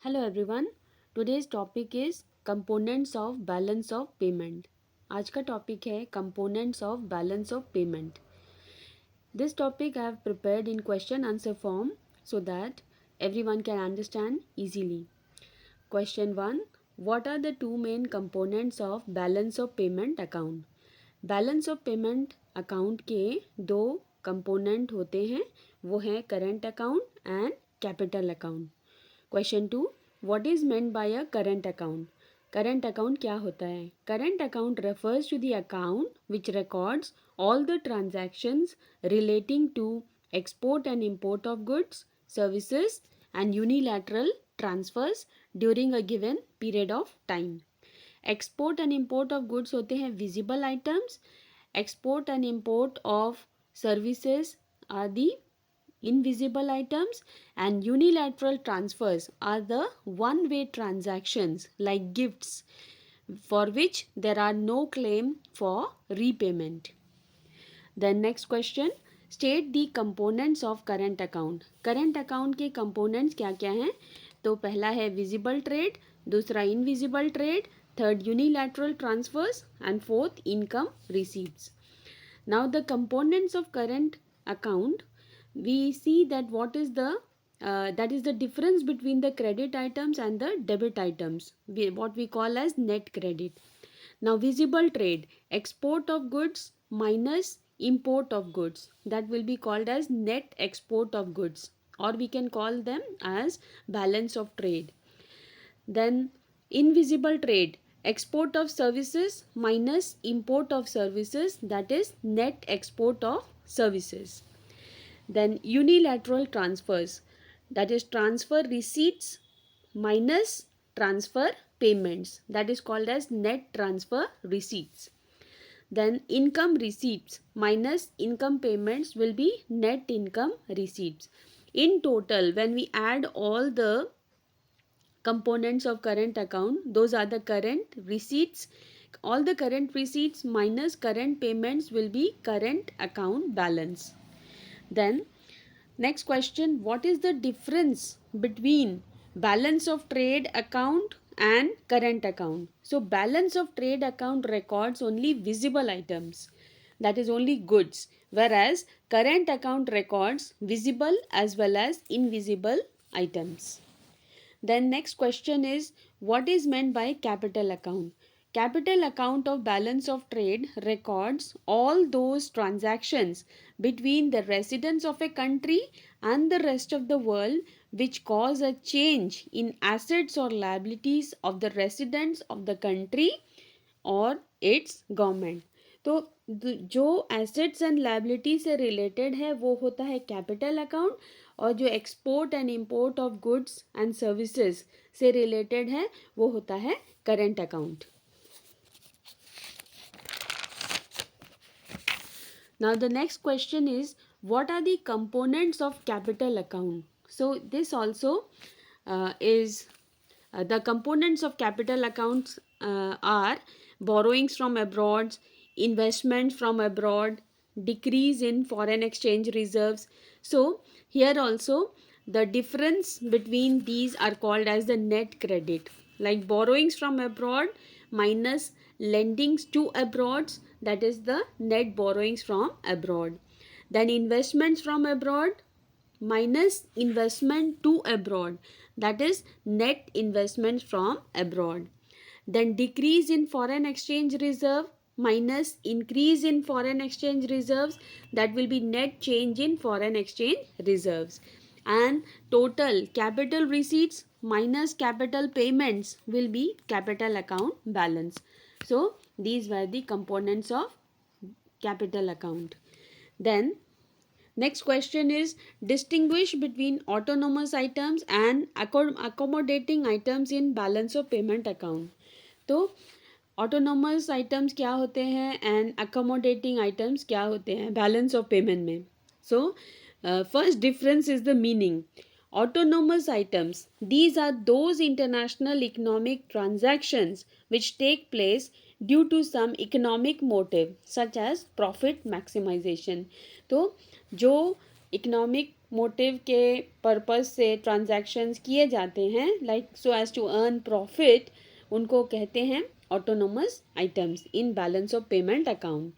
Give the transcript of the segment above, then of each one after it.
Hello everyone. Today's topic is components of balance of payment. आज का topic है components of balance of payment. This topic I have prepared in question answer form so that everyone can understand easily. Question 1, what are the two main components of balance of payment account. Balance of payment account के दो component होते हैं, वो हैं current account and capital account. Question 2, what is meant by a current account. Current account क्या होता है? Current account refers to the account which records all the transactions relating to export and import of goods, services and unilateral transfers during a given period of time. Export and import of goods होते हैं visible items, export and import of services are the invisible items, and unilateral transfers are the one-way transactions like gifts for which there are no claim for repayment. Then next question, state the components of current account. current account के components क्या क्या हैं? तो पहला है visible trade, दूसरा invisible trade, third unilateral transfers and fourth income receipts. Now the components of current account, we see that what is the that is the difference between the credit items and the debit items, what we call as net credit. Now visible trade, export of goods minus import of goods, that will be called as net export of goods, or we can call them as balance of trade. Then invisible trade, export of services minus import of services, that is net export of services. Then unilateral transfers, that is transfer receipts minus transfer payments, that is called as net transfer receipts. Then income receipts minus income payments will be net income receipts. In total, when we add all the components of current account, those are the current receipts. All the current receipts minus current payments will be current account balance. Then next question, what is the difference between balance of trade account and current account? So balance of trade account records only visible items, that is only goods, whereas current account records visible as well as invisible items. Then next question is, what is meant by capital account? Capital account of balance of trade records all those transactions between the residents of a country and the rest of the world which cause a change in assets or liabilities of the residents of the country और it's government. तो जो assets and liability से related है वो होता है capital account, और जो export and import of goods and services से रिलेटेड है वो होता है current account. Now the next question is, what are the components of capital account? So this also is the components of capital accounts are borrowings from abroad, investments from abroad, decrease in foreign exchange reserves. So here also the difference between these are called as the net credit, like borrowings from abroad minus lendings to abroad, that is the net borrowings from abroad. Then investments from abroad minus investment to abroad, that is net investments from abroad. Then decrease in foreign exchange reserve minus increase in foreign exchange reserves, that will be net change in foreign exchange reserves. And total capital receipts minus capital payments will be capital account balance. So these were the components of capital account. Then next question is, distinguish between autonomous items and accommodating items in balance of payment account. तो autonomous items क्या होते हैं and accommodating items क्या होते हैं balance of payment में. So first difference is the meaning. Autonomous items, these are those international economic transactions which take place due to some economic motive such as profit maximization. तो जो economic motive के purpose से transactions किए जाते हैं like so as to earn profit, उनको कहते हैं autonomous items in balance of payment account.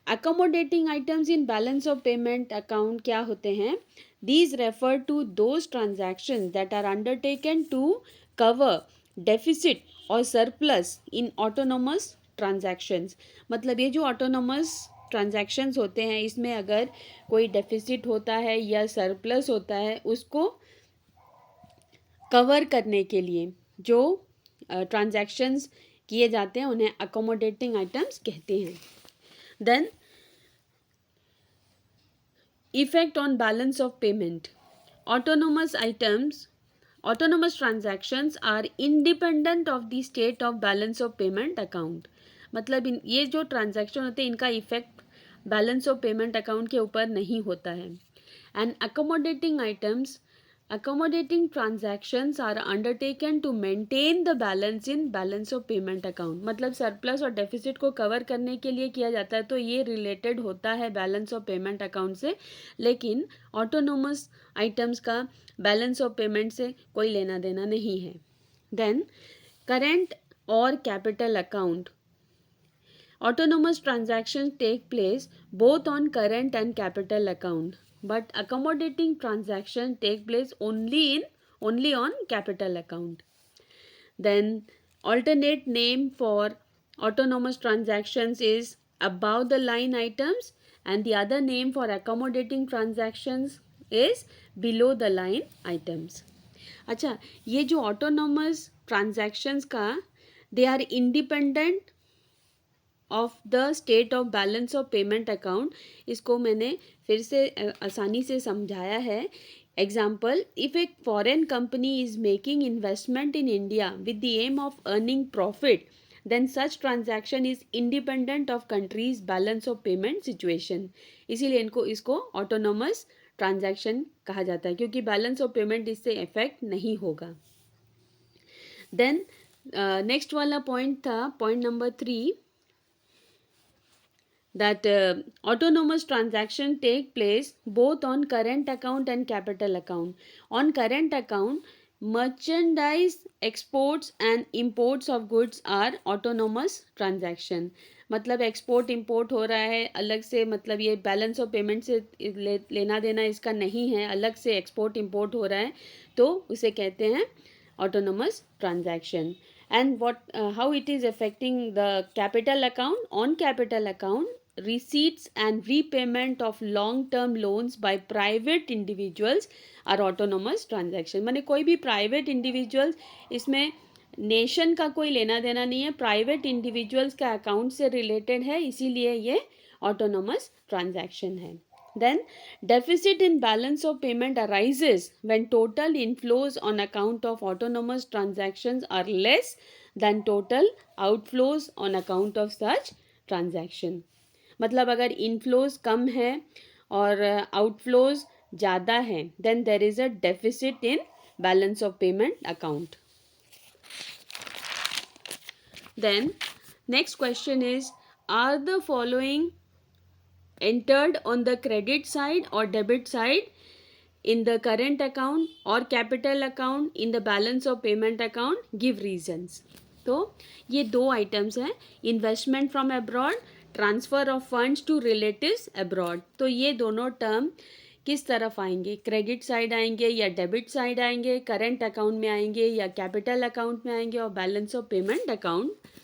Accommodating items in balance of payment account क्या होते हैं? These refer to those transactions that are undertaken to cover deficit और surplus in autonomous transactions. मतलब ये जो ऑटोनोमस ट्रांजैक्शंस होते हैं इसमें अगर कोई डेफिसिट होता है या सरप्लस होता है उसको कवर करने के लिए जो ट्रांजैक्शंस किए जाते हैं उन्हें अकोमोडेटिंग आइटम्स कहते हैं. Then effect on balance of payment. Autonomous items, autonomous transactions are independent of the state of balance of payment account. मतलब ये जो ट्रांजैक्शन होते हैं इनका effect balance of payment account के ऊपर नहीं होता है. And accommodating transactions are undertaken to maintain the balance in balance of payment account. मतलब सरप्लस और डेफिसिट को कवर करने के लिए किया जाता है तो ये रिलेटेड होता है बैलेंस ऑफ पेमेंट अकाउंट से, लेकिन ऑटोनोमस आइटम्स का बैलेंस ऑफ पेमेंट से कोई लेना देना नहीं है. देन करेंट और capital account. Autonomous transactions take place both on current and capital account, but accommodating transactions take place only on capital account. Then alternate name for autonomous transactions is above the line items and the other name for accommodating transactions is below the line items. अच्छा, ये जो autonomous transactions का they are independent of the state of balance of payment account, इसको मैंने फिर से आसानी से समझाया है. Example, if a foreign company is making investment in India with the aim of earning profit, then such transaction is independent of country's balance of payment situation. इसीलिए इसको ऑटोनोमस ट्रांजैक्शन कहा जाता है क्योंकि बैलेंस ऑफ पेमेंट इससे effect नहीं होगा. Then next वाला पॉइंट था point number 3, that autonomous transaction take place both on current account and capital account. On current account, merchandise exports and imports of goods are autonomous transaction. मतलब export import हो रहा है अलग से, मतलब ये बैलेंस ऑफ पेमेंट से लेना देना इसका नहीं है, अलग से एक्सपोर्ट इंपोर्ट हो रहा है तो उसे कहते हैं autonomous transaction. And how it is affecting the capital account? On capital account, receipts and repayment of long term loans by private individuals are autonomous transaction. माने कोई भी private individuals, इसमें नेशन का कोई लेना देना नहीं है, प्राइवेट इंडिविजुअल्स का अकाउंट से रिलेटेड है, इसीलिए ये ऑटोनोमस ट्रांजैक्शन है. Then deficit in balance of payment arises when total inflows on account of autonomous transactions are less than total outflows on account of such transaction. मतलब अगर inflows कम है और आउटफ्लोज ज़्यादा है then there is a deficit in balance of payment account. Then next question is, are the following entered on the credit side or debit side in the current account or capital account in the balance of payment account? Give reasons. तो ये दो items हैं, investment from abroad, transfer of funds to relatives abroad. तो ये दोनों term किस तरफ आएंगे? क्रेडिट साइड आएंगे या डेबिट साइड आएंगे, करंट अकाउंट में आएंगे या कैपिटल अकाउंट में आएंगे और balance of payment account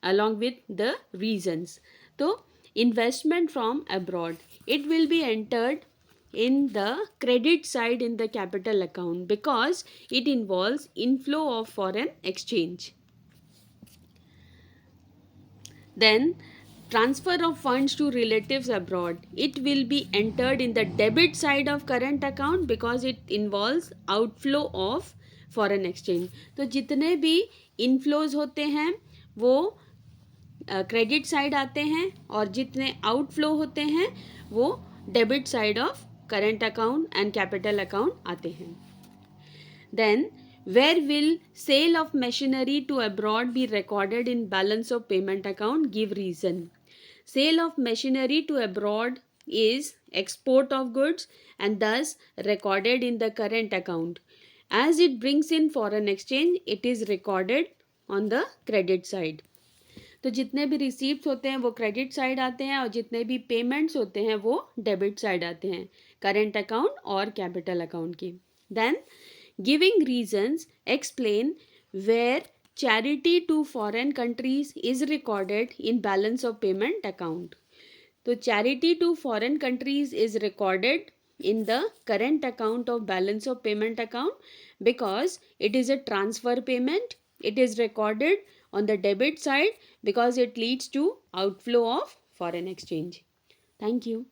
along with the reasons. तो investment from abroad, it will be entered in the credit side in the capital account because it involves inflow of foreign exchange. Then transfer of funds to relatives abroad, it will be entered in the debit side of current account because it involves outflow of foreign exchange. तो जितने भी inflows होते हैं वो credit side आते हैं और जितने आउटफ्लो होते हैं वो debit side of current account and capital account आते हैं. Then where will sale of machinery to abroad be recorded in balance of payment account? Give reason. Sale of machinery to abroad is export of goods and thus recorded in the current account. As it brings in foreign exchange, it is recorded on the credit side. तो जितने भी receipt होते हैं वो credit side आते हैं और जितने भी पेमेंट्स होते हैं वो डेबिट साइड आते हैं करेंट अकाउंट और कैपिटल अकाउंट की. Then giving reasons explain where charity to foreign countries is recorded in balance of payment account. तो charity to foreign countries is recorded in the current account of balance of payment account because it is a transfer payment. It is recorded on the debit side because it leads to outflow of foreign exchange. Thank you.